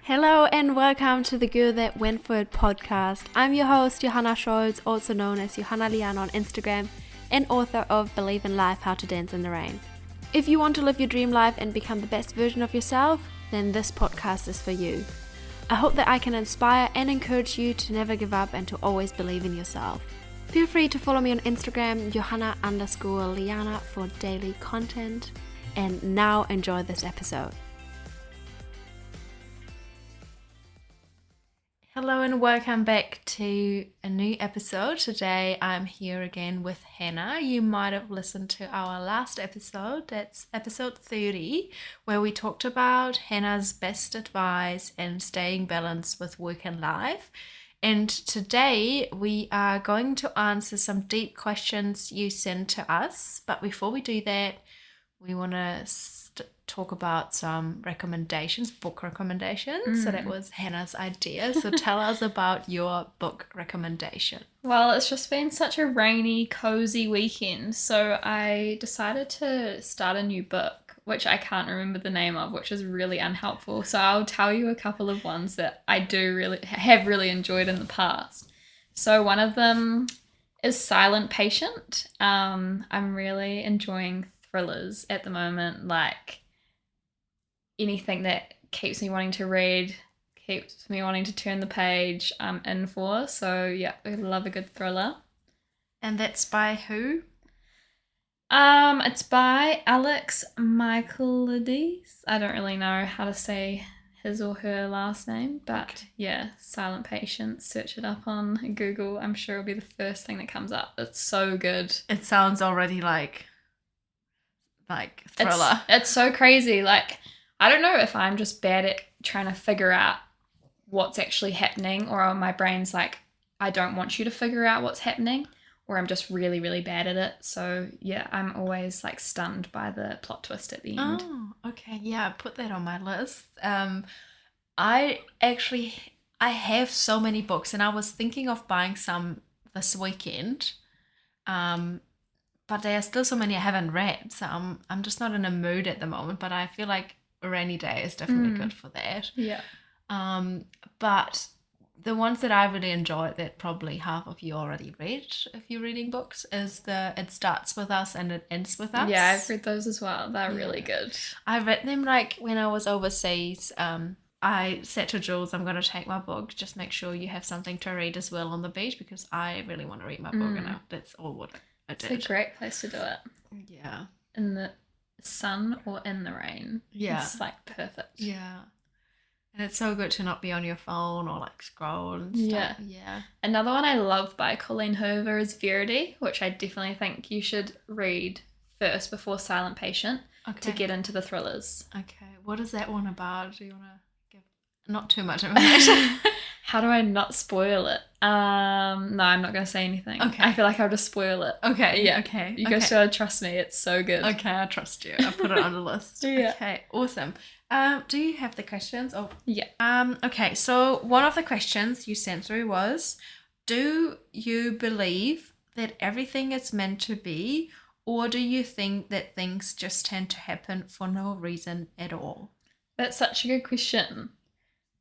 Hello and welcome to the Girl That Went For It podcast. I'm your host, Johanna Scholz, also known as Johanna Lian on Instagram, and author of Believe in Life, How to Dance in the Rain. If you want to live your dream life and become the best version of yourself, then this podcast is for you. I hope that I can inspire and encourage you to never give up and to always believe in yourself. Feel free to follow me on Instagram, Johanna_Liana, for daily content. And now enjoy this episode. Hello and welcome back to a new episode. Today I'm here again with Hannah. You might have listened to our last episode, that's episode 30, where we talked about Hannah's best advice and staying balanced with work and life. And today we are going to answer some deep questions you sent to us. But before we do that, we want to talk about some recommendations, book recommendations. So that was Hannah's idea. So tell us about your book recommendation. Well, it's just been such a rainy, cozy weekend. So I decided to start a new book, which I can't remember the name of, which is really unhelpful. So I'll tell you a couple of ones that I have really enjoyed in the past. So one of them is Silent Patient. I'm really enjoying thrillers at the moment, like anything that keeps me wanting to read, keeps me wanting to turn the page, I'm in for. So yeah, I love a good thriller. And that's by who? It's by Alex Michaelides. I don't really know how to say his or her last name, but yeah, Silent Patient. Search it up on Google. I'm sure it'll be the first thing that comes up. It's so good. It sounds already like thriller. It's so crazy. Like, I don't know if I'm just bad at trying to figure out what's actually happening, or my brain's like, I don't want you to figure out what's happening, or I'm just really, really bad at it. So yeah, I'm always like stunned by the plot twist at the end. Oh, okay. Yeah, put that on my list. I have so many books, and I was thinking of buying some this weekend. But there are still so many I haven't read, so I'm just not in a mood at the moment. But I feel like a rainy day is definitely good for that. Yeah. But the ones that I really enjoyed, that probably half of you already read if you're reading books, is It Starts With Us and It Ends With Us. Yeah, I've read those as well. They're really good. I read them like when I was overseas. I said to Jules, I'm going to take my book, just make sure you have something to read as well on the beach, because I really want to read my book, and that's all what I did. It's a great place to do it. Yeah. In the sun or in the rain. Yeah. It's like perfect. Yeah. And it's so good to not be on your phone or like scroll and stuff. Yeah. Another one I love by Colleen Hoover is Verity, which I definitely think you should read first before Silent Patient to get into the thrillers. Okay. What is that one about? Do you want to give not too much information? How do I not spoil it? No, I'm not going to say anything. Okay. I feel like I'll just spoil it. Okay. Yeah. Okay. You guys should trust me. It's so good. Okay, I trust you. I'll put it on the list. Yeah. Okay, awesome. Do you have the questions? Oh, yeah. Okay, so one of the questions you sent through was, do you believe that everything is meant to be, or do you think that things just tend to happen for no reason at all? That's such a good question.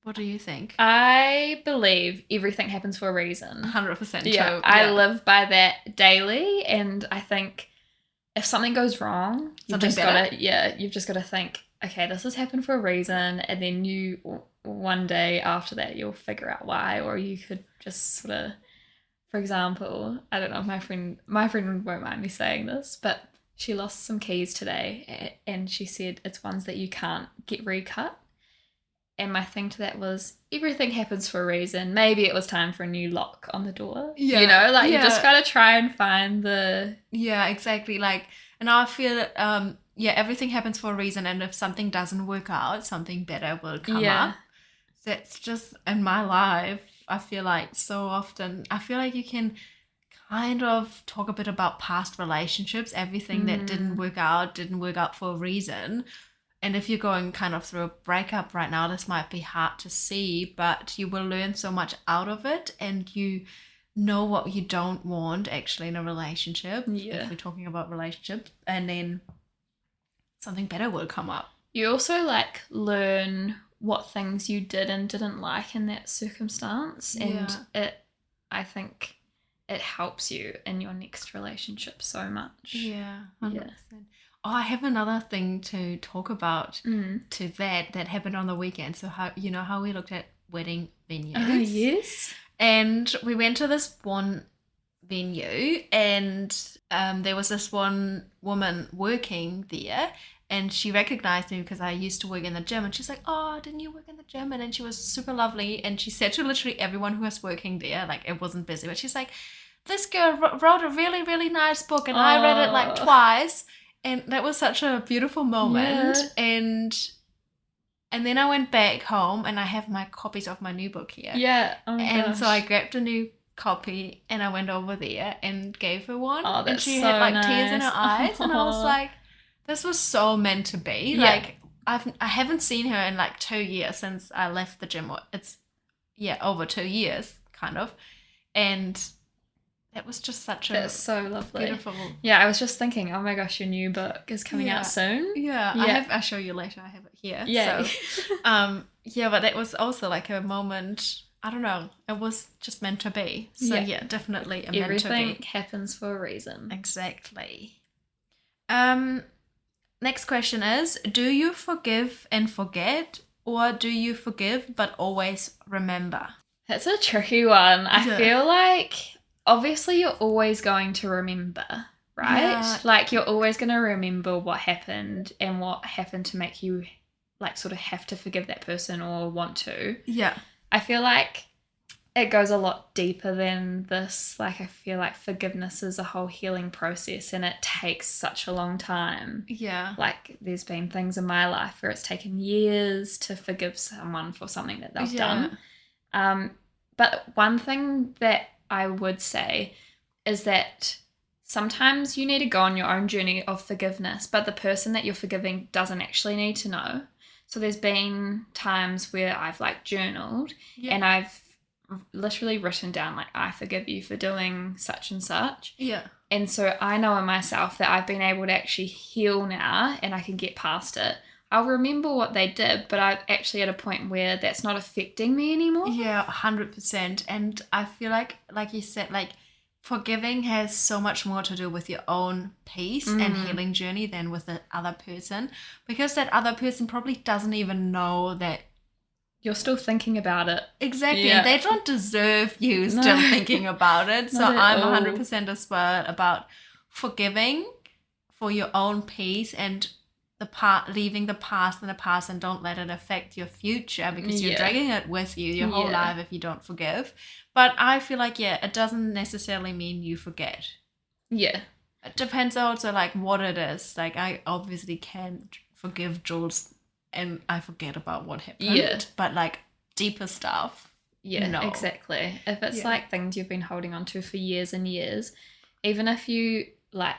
What do you think? I believe everything happens for a reason. 100% true. Yeah, I live by that daily, and I think if something goes wrong, you've just got to think, okay, this has happened for a reason, and then you one day after that you'll figure out why. Or you could just sort of, for example, I don't know if my friend won't mind me saying this, but she lost some keys today, and she said it's ones that you can't get recut. And my thing to that was, everything happens for a reason. Maybe it was time for a new lock on the door. Yeah. You know, like you just got to try and find the... Yeah, exactly. Like, and I feel that, everything happens for a reason. And if something doesn't work out, something better will come up. That's just, in my life, I feel like so often, I feel like you can kind of talk a bit about past relationships. Everything that didn't work out for a reason. And if you're going kind of through a breakup right now, this might be hard to see, but you will learn so much out of it, and you know what you don't want actually in a relationship. Yeah. If we're talking about relationships, and then something better will come up. You also like learn what things you did and didn't like in that circumstance. And I think it helps you in your next relationship so much. Yeah, 100%. Oh, I have another thing to talk about to that happened on the weekend. So how we looked at wedding venues. Oh, yes. And we went to this one venue, and there was this one woman working there, and she recognized me because I used to work in the gym, and she's like, "Oh, didn't you work in the gym?" And then she was super lovely, and she said to literally everyone who was working there, like it wasn't busy, but she's like, "This girl wrote a really, really nice book, and I read it like twice." And that was such a beautiful moment. Yeah. And then I went back home, and I have my copies of my new book here. Yeah. Oh my gosh. So I grabbed a new copy, and I went over there and gave her one. Oh, that's and she so had like nice. Tears in her eyes, and I was like, this was so meant to be. Yeah. Like I haven't seen her in like 2 years since I left the gym. It's over 2 years kind of. And that was just That's so lovely. Beautiful. Yeah, I was just thinking, oh my gosh, your new book is coming out soon. Yeah. I'll show you later. I have it here. Yeah. So, but that was also like a moment. I don't know. It was just meant to be. So definitely meant to be. Everything happens for a reason. Exactly. Next question is, do you forgive and forget, or do you forgive but always remember? That's a tricky one. I feel like obviously you're always going to remember, right? Yeah. Like you're always going to remember what happened and what happened to make you like sort of have to forgive that person or want to. Yeah. I feel like it goes a lot deeper than this. Like I feel like forgiveness is a whole healing process, and it takes such a long time. Yeah. Like there's been things in my life where it's taken years to forgive someone for something that they've done. But one thing that I would say is that sometimes you need to go on your own journey of forgiveness, but the person that you're forgiving doesn't actually need to know. So there's been times where I've like journaled and I've literally written down like, I forgive you for doing such and such. Yeah. And so I know in myself that I've been able to actually heal now and I can get past it. I'll remember what they did, but I'm actually at a point where that's not affecting me anymore. Yeah, 100%. And I feel like you said, like forgiving has so much more to do with your own peace and healing journey than with the other person, because that other person probably doesn't even know that you're still thinking about it. Exactly. Yeah. They don't deserve you still thinking about it. So I'm 100% as well about forgiving for your own peace and leaving the past in the past, and don't let it affect your future, because you're dragging it with you your whole life if you don't forgive. But I feel like, it doesn't necessarily mean you forget. Yeah. It depends also like what it is. Like I obviously can forgive Jules and I forget about what happened. Yeah. But like deeper stuff. Yeah, no. Exactly. If it's like things you've been holding on to for years and years, even if you like,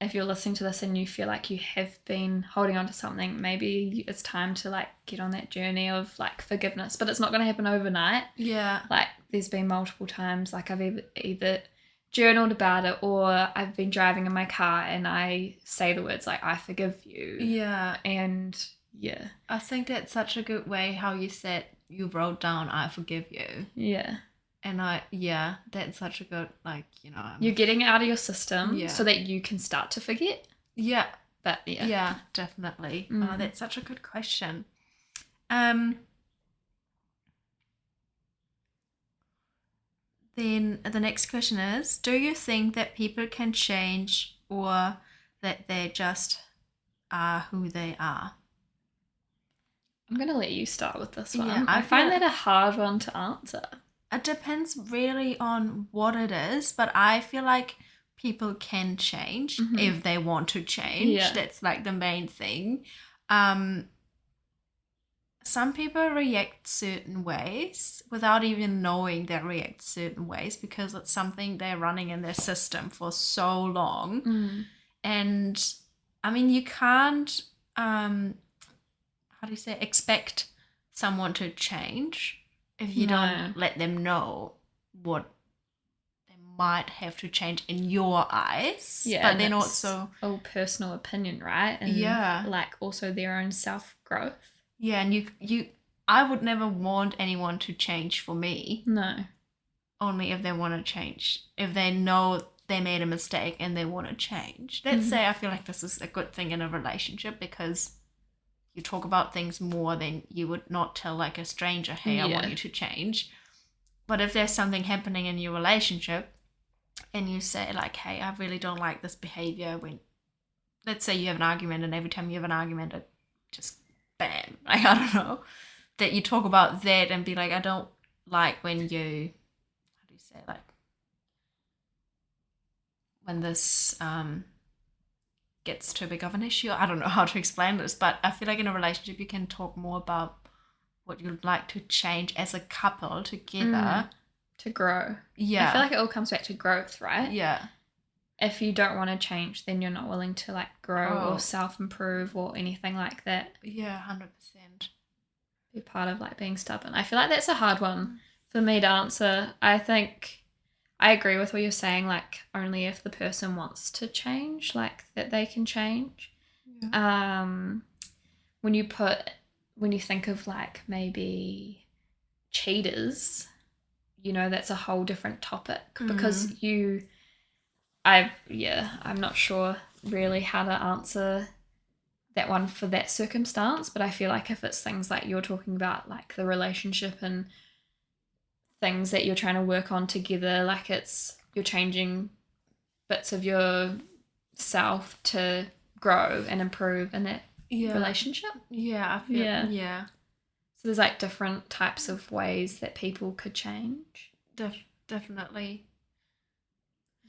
if you're listening to this and you feel like you have been holding on to something, maybe it's time to like get on that journey of like forgiveness, but it's not going to happen overnight. Yeah. Like there's been multiple times like I've either journaled about it or I've been driving in my car and I say the words like, I forgive you. Yeah. And I think that's such a good way how you said you wrote down, I forgive you. Yeah. And that's such a good, like, you're getting it out of your system so that you can start to forget. Yeah. But yeah, definitely. Oh, that's such a good question. Then the next question is, do you think that people can change, or that they just are who they are? I'm going to let you start with this one. Yeah, I find that a hard one to answer. It depends really on what it is, but I feel like people can change if they want to change. Yeah. That's like the main thing. Some people react certain ways without even knowing they react certain ways, because it's something they're running in their system for so long. And I mean, you can't, expect someone to change if you don't let them know what they might have to change in your eyes. Yeah. But then also personal opinion, right? And like also their own self-growth. Yeah, and you I would never want anyone to change for me. No. Only if they want to change. If they know they made a mistake and they want to change. Let's say I feel like this is a good thing in a relationship because you talk about things more than you would not tell like a stranger, hey, I want you to change. But if there's something happening in your relationship and you say like, hey, I really don't like this behavior when, let's say you have an argument and every time you have an argument, it just bam, like, I don't know, that you talk about that and be like, I don't like when you, how do you say, like, when this gets too big of an issue. I don't know how to explain this, but I feel like in a relationship you can talk more about what you'd like to change as a couple together. To grow. Yeah. I feel like it all comes back to growth, right? Yeah. If you don't want to change, then you're not willing to like grow or self-improve or anything like that. Yeah, 100%. Be part of like being stubborn. I feel like that's a hard one for me to answer. I think I agree with what you're saying, like only if the person wants to change, like that they can change. Yeah. When you think of like maybe cheaters, you know, that's a whole different topic because I'm not sure really how to answer that one for that circumstance, but I feel like if it's things like you're talking about, like the relationship and things that you're trying to work on together, like you're changing bits of yourself to grow and improve in that relationship. Yeah, I feel yeah. So there's like different types of ways that people could change. Definitely.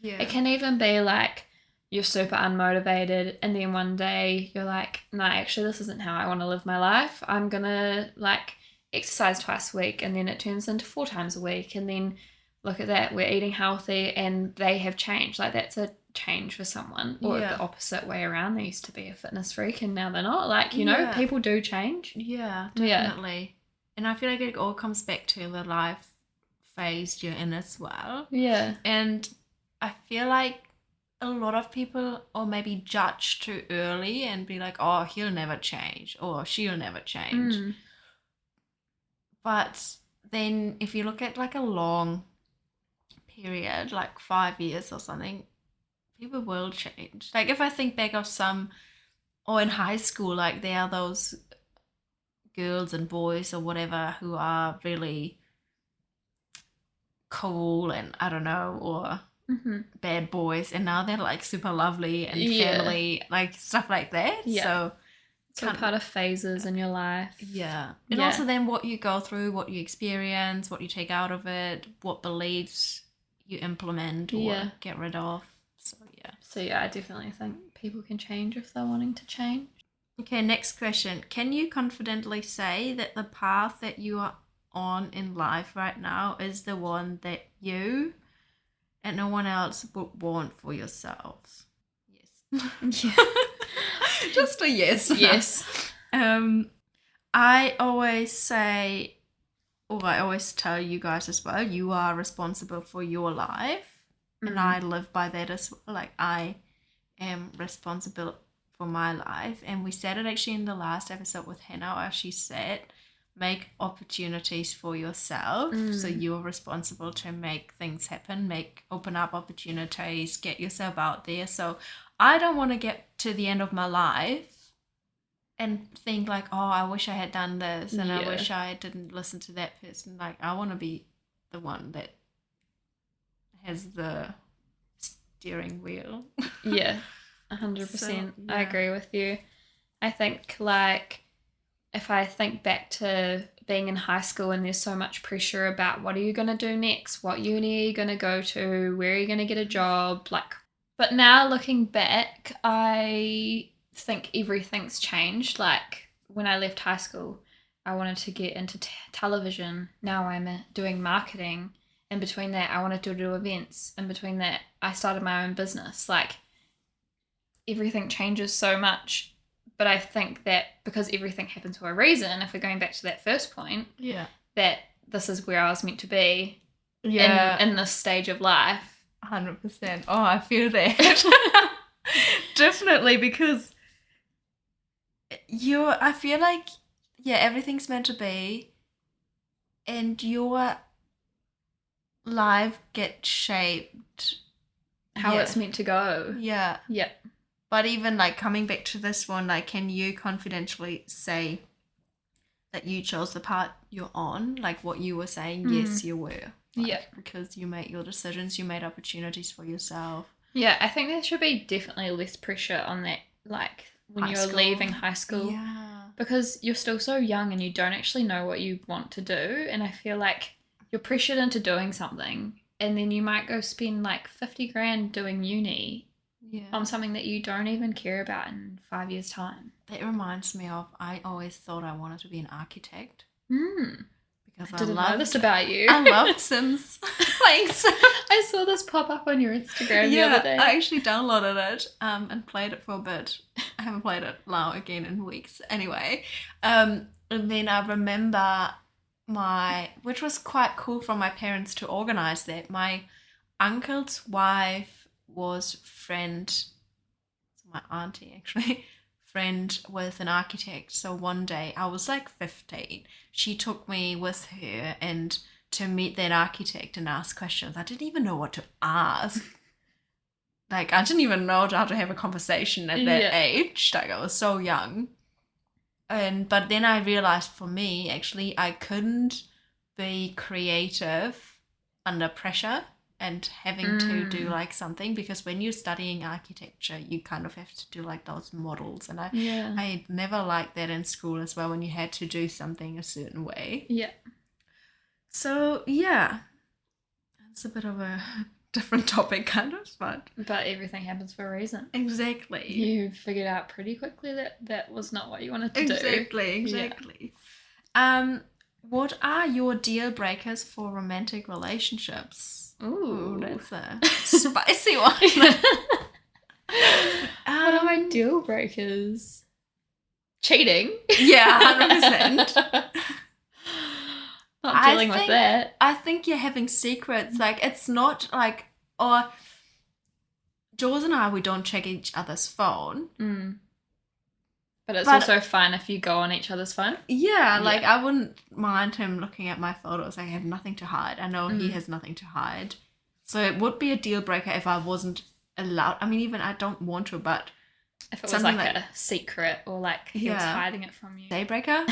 Yeah. It can even be like you're super unmotivated and then one day you're like, no, actually this isn't how I want to live my life. I'm going to like exercise twice a week, and then it turns into 4 times a week, and then look at that, we're eating healthy and they have changed. Like that's a change for someone. Or the opposite way around, they used to be a fitness freak and now they're not. Like, you know, people do change. Yeah, definitely. Yeah. And I feel like it all comes back to the life phase you're in as well. Yeah. And I feel like a lot of people or maybe judge too early and be like, oh, he'll never change or she'll never change. But then if you look at like a long period, like 5 years or something, people will change. Like if I think back of in high school, like there are those girls and boys or whatever who are really cool and I don't know, or bad boys, and now they're like super lovely and family, like stuff like that. So part of phases in your life. Yeah. And also then what you go through, what you experience, what you take out of it, what beliefs you implement or get rid of. So I definitely think people can change if they're wanting to change. Okay, next question. Can you confidently say that the path that you are on in life right now is the one that you and no one else would want for yourselves? Yes. Just a yes. Yes. I always say, or I always tell you guys as well, you are responsible for your life. And I live by that as well. Like I am responsible for my life. And we said it actually in the last episode with Hannah, where she said, make opportunities for yourself. So you're responsible to make things happen, open up opportunities, get yourself out there. So I don't want to get to the end of my life and think like, oh, I wish I had done this and I wish I didn't listen to that person. Like I want to be the one that has the steering wheel. 100%. So, I agree with you. I think like if I think back to being in high school and there's so much pressure about what are you going to do next, what uni are you going to go to, where are you going to get a job, like, but now looking back, I think everything's changed. Like when I left high school, I wanted to get into television. Now I'm doing marketing. In between that, I wanted to do events. In between that, I started my own business. Like, everything changes so much. But I think that because everything happens for a reason, if we're going back to that first point, that this is where I was meant to be in this stage of life. 100%. Oh, I feel that. Definitely, because I feel like, everything's meant to be. and your life gets shaped how it's meant to go. Yeah. Yeah. But even like coming back to this one, like, can you confidentially say that you chose the path you're on? Like what you were saying, yes, you were. Like, yeah. Because you made your decisions, you made opportunities for yourself. Yeah, I think there should be definitely less pressure on that, like when you're leaving high school. Yeah. Because you're still so young and you don't actually know what you want to do. And I feel like you're pressured into doing something and then you might go spend like 50 grand doing uni on something that you don't even care about in 5 years' time. That reminds me of, I always thought I wanted to be an architect. Because I didn't know this about you. I love Sims playing Sims. I saw this pop up on your Instagram the other day. I actually downloaded it and played it for a bit. I haven't played it now again in weeks. Anyway, and then I remember which was quite cool from my parents to organize that. My uncle's wife was my auntie actually, friend with an architect. So one day I was like 15. She took me with her and to meet that architect and ask questions. I didn't even know what to ask. Like I didn't even know how to have a conversation at that age. Like I was so young. But then I realized for me actually I couldn't be creative under pressure and having to do like something, because when you're studying architecture you kind of have to do like those models, and I never liked that in school as well, when you had to do something a certain way. So yeah, it's a bit of a different topic kind of, but everything happens for a reason. Exactly. You figured out pretty quickly that was not what you wanted to do. Exactly. What are your deal breakers for romantic relationships? Ooh, that's a spicy one. What are my deal breakers? Cheating. Yeah, 100%. Not dealing with that. I think you're having secrets. Like, it's not like, or Jules and I, we don't check each other's phone. But it's also fine if you go on each other's phone. Yeah, like I wouldn't mind him looking at my photos. I have nothing to hide. I know he has nothing to hide. So it would be a deal breaker if I wasn't allowed. I mean, even I don't want to, but if it was like a secret, or like he was hiding it from you. Daybreaker?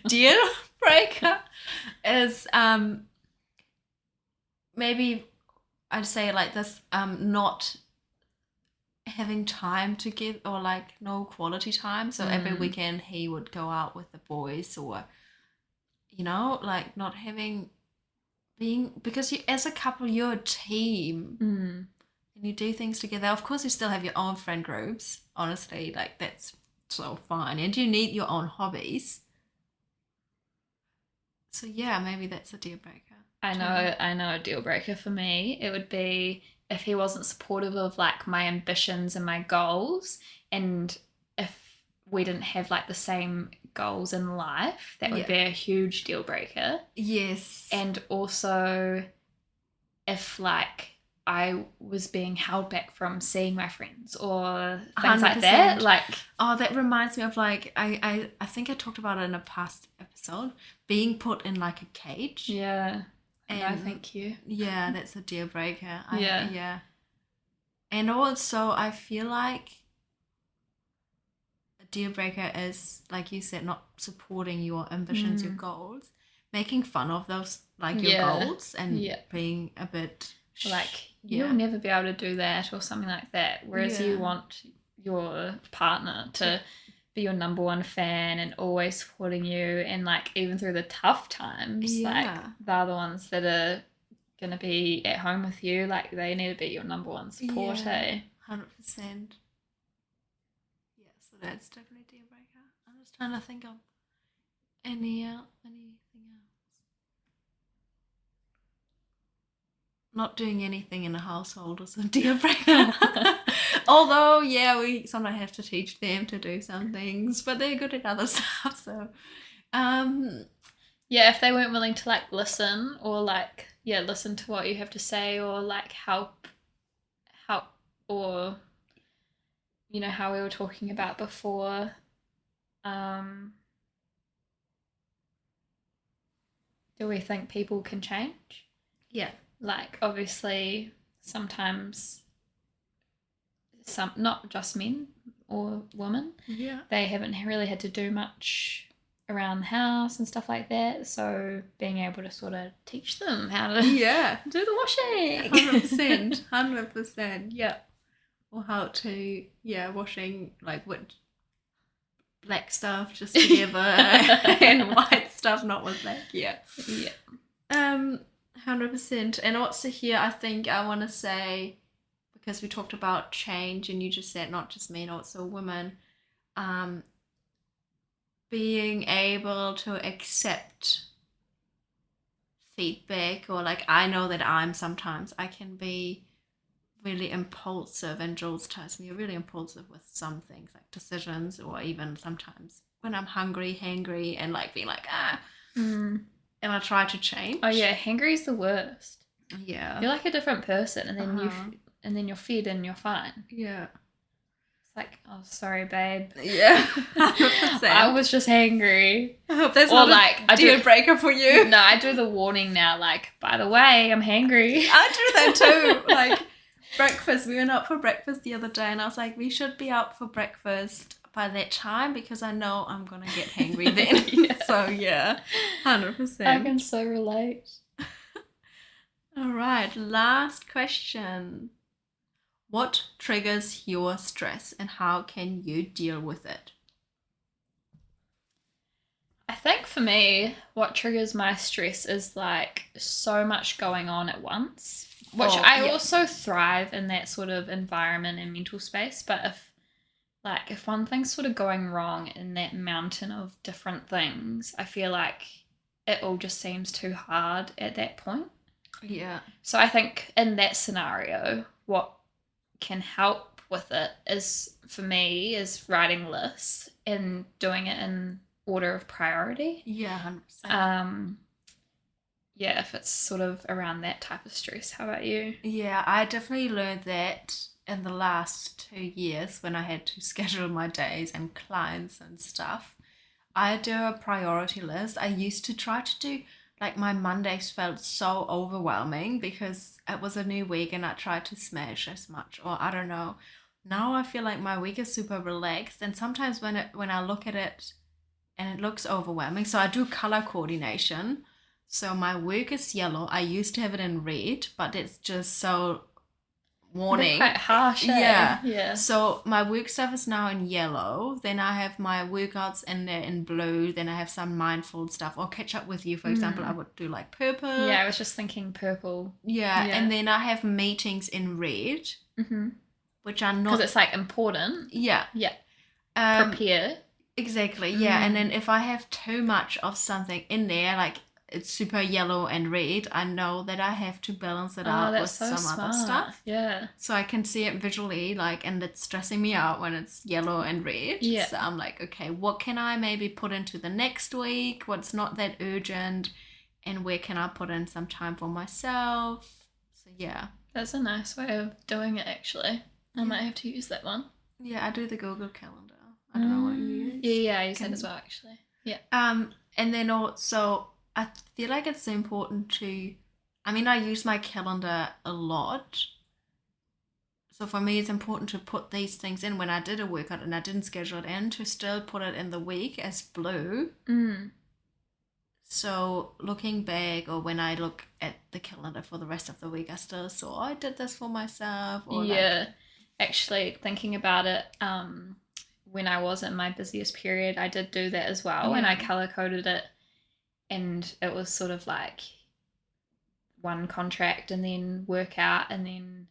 Deal breaker is maybe I'd say like this, not having time to give, or like no quality time. So every weekend he would go out with the boys, or like not because you, as a couple, you're a team and you do things together. Of course you still have your own friend groups, honestly, like that's so fine, and you need your own hobbies. So yeah, maybe that's a deal breaker. I know a deal breaker for me, it would be if he wasn't supportive of like my ambitions and my goals, and if we didn't have like the same goals in life, that would be a huge deal breaker. Yes. And also if like I was being held back from seeing my friends or things 100%. Like that. Like, oh, that reminds me of like I think I talked about it in a past episode, being put in like a cage. Yeah. And no, thank you. Yeah, that's a deal breaker. Yeah. And also I feel like a deal breaker is, like you said, not supporting your ambitions, your goals, making fun of those, like your goals, and being a bit like you'll never be able to do that or something like that. Whereas you want your partner to be your number one fan and always supporting you, and like even through the tough times, like they're the ones that are gonna be at home with you. Like they need to be your number one support. 100%. Yeah, so that's definitely a deal breaker. I'm just trying to think of anything else. Not doing anything in a household is a deal breaker. Although, we sometimes have to teach them to do some things, but they're good at other stuff. So, if they weren't willing to like listen, or like listen to what you have to say, or like help, or how we were talking about before, do we think people can change? Yeah. Like, obviously, sometimes not just men or women, they haven't really had to do much around the house and stuff like that. So being able to sort of teach them how to do the washing. 100%. 100%. Yeah. Or how to, washing, like, with black stuff just together and white stuff not with black. Yeah. 100%. And also here, I think I want to say, because we talked about change and you just said not just men, also women, being able to accept feedback, or like, I know that I can be really impulsive, and Jules tells me you're really impulsive with some things like decisions, or even sometimes when I'm hangry, and like being like and I try to change. Oh yeah, hangry is the worst. Yeah, you're like a different person, and then you're fed and you're fine. Yeah, it's like, oh sorry babe. Yeah, 100%. I was just hangry. I hope that's not like a deal breaker for you. No, I do the warning now, like, by the way, I'm hangry. I do that too. Like breakfast, we went out for breakfast the other day, and I was like, we should be out for breakfast by that time because I know I'm gonna get hangry then. So 100%. I can so relate. All right, last question. What triggers your stress and how can you deal with it? I think for me, what triggers my stress is like so much going on at once, which I also thrive in that sort of environment and mental space. But if one thing's sort of going wrong in that mountain of different things, I feel like it all just seems too hard at that point. Yeah. So I think in that scenario, what can help with it is, for me, is writing lists and doing it in order of priority. Yeah, 100%. If it's sort of around that type of stress. How about you? Yeah, I definitely learned that in the last 2 years when I had to schedule my days and clients and stuff. I do a priority list. I used to try to do, like, my Mondays felt so overwhelming because it was a new week and I tried to smash as much, or I don't know. Now I feel like my week is super relaxed, and sometimes when I look at it and it looks overwhelming, so I do color coordination. So my work is yellow. I used to have it in red, but it's just so warning. Quite harsh. Yeah. So my work stuff is now in yellow. Then I have my workouts in blue. Then I have some mindful stuff. Or catch up with you, for example, I would do like purple. Yeah, I was just thinking purple. Yeah. And then I have meetings in red, which are not, because it's like important. Yeah. Prepare. Exactly. Yeah. And then if I have too much of something in there, like it's super yellow and red, I know that I have to balance it out with some other stuff. Yeah. So I can see it visually, like, and it's stressing me out when it's yellow and red. Yeah. So I'm like, okay, what can I maybe put into the next week? What's not that urgent? And where can I put in some time for myself? So yeah. That's a nice way of doing it, actually. I might have to use that one. Yeah, I do the Google Calendar. I don't know what you use. Yeah, I use that as well, actually. Yeah. And then also, I feel like it's important to, I use my calendar a lot. So for me, it's important to put these things in when I did a workout and I didn't schedule it in, to still put it in the week as blue. So looking back, or when I look at the calendar for the rest of the week, I still saw I did this for myself. Or actually thinking about it, when I was in my busiest period, I did do that as well, and I color coded it. And it was sort of like one contract and then workout and then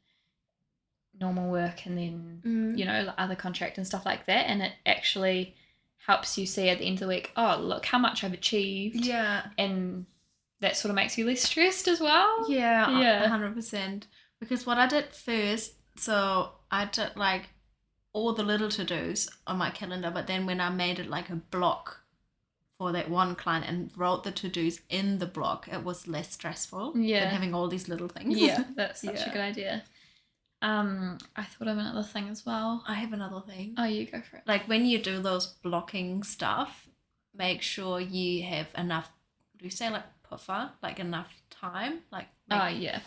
normal work and then, other contract and stuff like that. And it actually helps you see at the end of the week, oh, look how much I've achieved. Yeah. And that sort of makes you less stressed as well. Yeah. 100%. Because what I did first, so I did like all the little to-dos on my calendar, but then when I made it like a block for that one client and wrote the to-dos in the block, it was less stressful than having all these little things. Yeah, that's such a good idea. I thought of another thing as well. I have another thing. Oh, you go for it. Like when you do those blocking stuff, make sure you have enough, do you say like puffer, like enough time,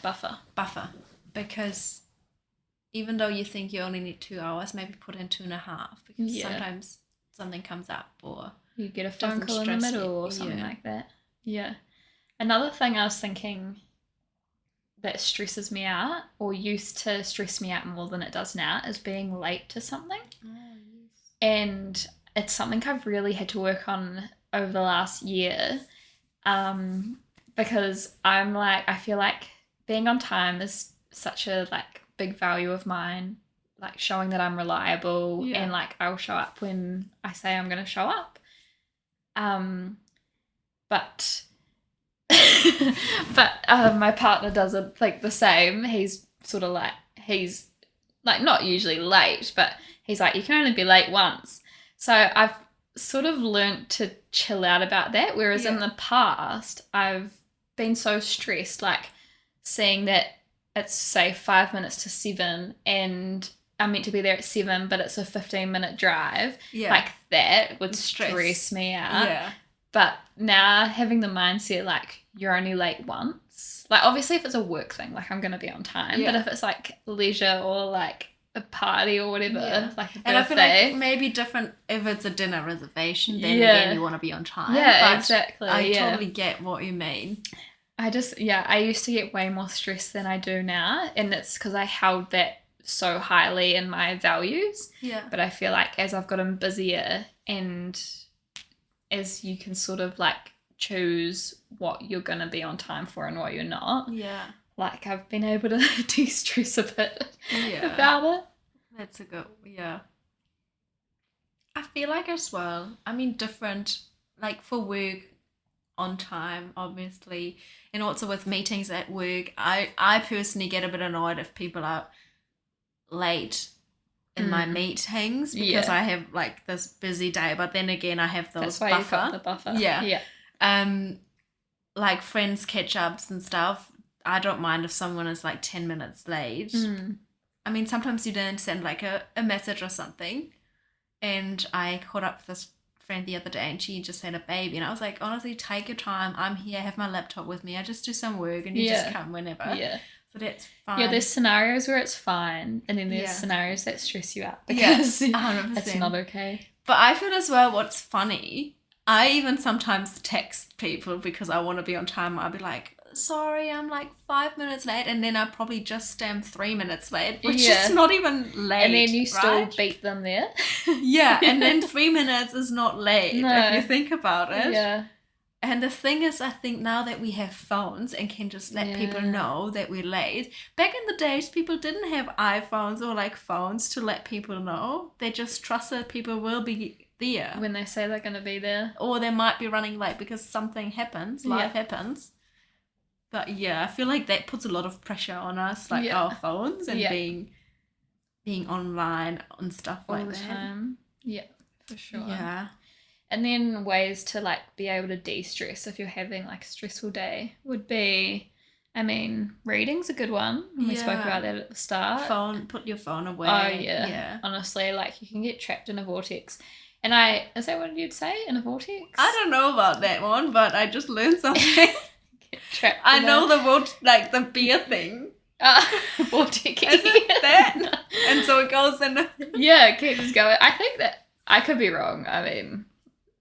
buffer. Because even though you think you only need 2 hours, maybe put in 2.5, because sometimes something comes up or you get a phone call in the middle or something like that. Yeah. Another thing I was thinking that stresses me out, or used to stress me out more than it does now, is being late to something. Oh, yes. And it's something I've really had to work on over the last year, because I feel like being on time is such a big value of mine, like showing that I'm reliable and I'll show up when I say I'm going to show up. But my partner doesn't think the same. He's sort of he's not usually late, but he's like, you can only be late once. So I've sort of learnt to chill out about that. Whereas in the past, I've been so stressed, seeing that it's say 5 minutes to 7 and I'm meant to be there at 7, but it's a 15-minute drive. Yeah. That would stress me out. Yeah. But now having the mindset, you're only late once. Obviously if it's a work thing, I'm going to be on time. Yeah. But if it's leisure or a party or whatever, a birthday. And I feel like maybe different if it's a dinner reservation, then again you want to be on time. Yeah, but exactly. I totally get what you mean. I used to get way more stressed than I do now. And it's because I held that so highly in my values. Yeah. But I feel like as I've gotten busier and as you can sort of choose what you're going to be on time for and what you're not. Yeah. I've been able to de-stress a bit about it. That's a good, I feel like as well, I mean, different, for work, on time, obviously, and also with meetings at work, I personally get a bit annoyed if people are late in my meetings because I have this busy day, but then again I have those buffer. You've got the buffer. Yeah. Friends catch ups and stuff. I don't mind if someone is 10 minutes late. I mean, sometimes you then send a message or something, and I caught up with this friend the other day and she just had a baby, and I was like, honestly, take your time, I'm here, I have my laptop with me, I just do some work and you just come whenever. Yeah. So that's fine. Yeah, there's scenarios where it's fine, and then there's scenarios that stress you out because 100%. It's not okay. But I feel as well, what's funny, I even sometimes text people because I want to be on time. I'll be like, sorry, I'm 5 minutes late, and then I probably just am 3 minutes late, which is not even late. And then you still beat them there. Yeah, and then 3 minutes is not late if you think about it. Yeah. And the thing is, I think now that we have phones and can just let people know that we're late, back in the days, people didn't have iPhones or phones to let people know. They just trusted people will be there. When they say they're going to be there. Or they might be running late because something happens, life happens. But I feel like that puts a lot of pressure on us, our phones and being online and stuff all like the that. Time. Yeah, for sure. Yeah. And then ways to be able to de-stress if you're having a stressful day would be, I mean, reading's a good one. We spoke about that at the start. Put your phone away. Oh yeah. Honestly, you can get trapped in a vortex. And is that what you'd say, in a vortex? I don't know about that one, but I just learned something. I know the beer thing. Vortex. Is it that? And so it goes in. Yeah, it keeps going. I think that I could be wrong. I mean,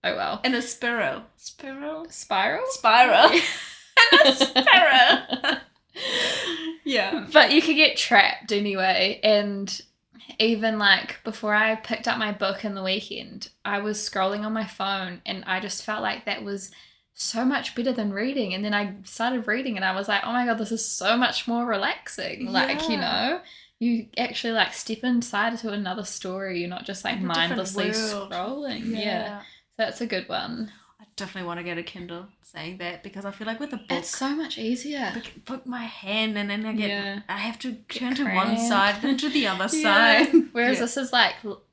oh well. In a spiral. Spiral. In a spiral. Yeah. But you could get trapped anyway. And even before I picked up my book in the weekend, I was scrolling on my phone and I just felt like that was so much better than reading. And then I started reading and I was like, oh my god, this is so much more relaxing. You actually step inside to another story. You're not just mindlessly scrolling. Yeah. So that's a good one. I definitely want to get a Kindle, saying that, because I feel like with a book it's so much easier. Book my hand and then I have to turn to one side then to the other side. Whereas this is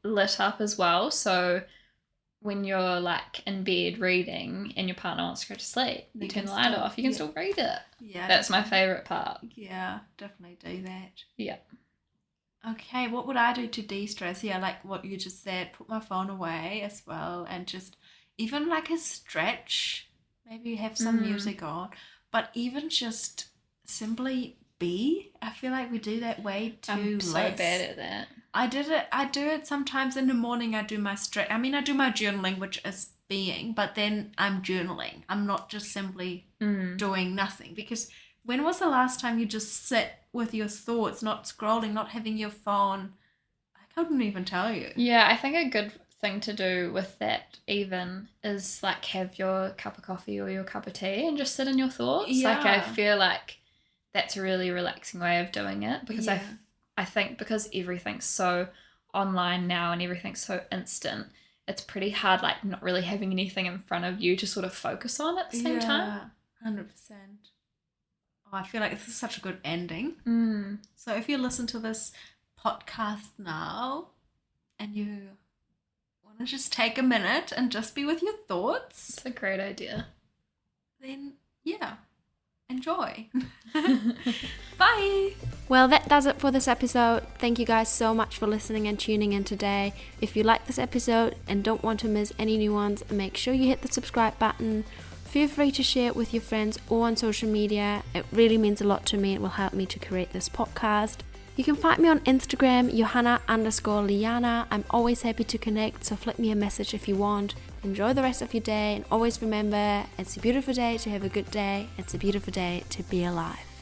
lit up as well, so when you're in bed reading and your partner wants to go to sleep, you turn the light off, you can still read it. Yeah. That's my favourite part. Yeah, definitely do that. Yeah. Okay, what would I do to de-stress? Yeah, like what you just said, put my phone away as well, and just even a stretch, maybe have some music on, but even just simply be. I feel like we do that way too I'm so less. bad at that. I do it sometimes in the morning. I do my I do my journaling, which is being, but then I'm journaling. I'm not just simply doing nothing, because when was the last time you just sit with your thoughts, not scrolling, not having your phone? I couldn't even tell you. Yeah, I think a good thing to do with that even is like have your cup of coffee or your cup of tea and just sit in your thoughts. Like I feel like that's a really relaxing way of doing it, because I think because everything's so online now and everything's so instant, it's pretty hard like not really having anything in front of you to sort of focus on at the same time. 100%. Oh, I feel like this is such a good ending. So if you listen to this podcast now and you want to just take a minute and just be with your thoughts, it's a great idea. Then enjoy. Bye. Well, that does it for this episode. Thank you guys so much for listening and tuning in today. If you like this episode and don't want to miss any new ones, make sure you hit the subscribe button. Feel free to share it with your friends or on social media. It really means a lot to me. It will help me to create this podcast. You can find me on Instagram, Johanna_Liana. I'm always happy to connect, so flick me a message if you want. Enjoy the rest of your day, and always remember, it's a beautiful day to have a good day. It's a beautiful day to be alive.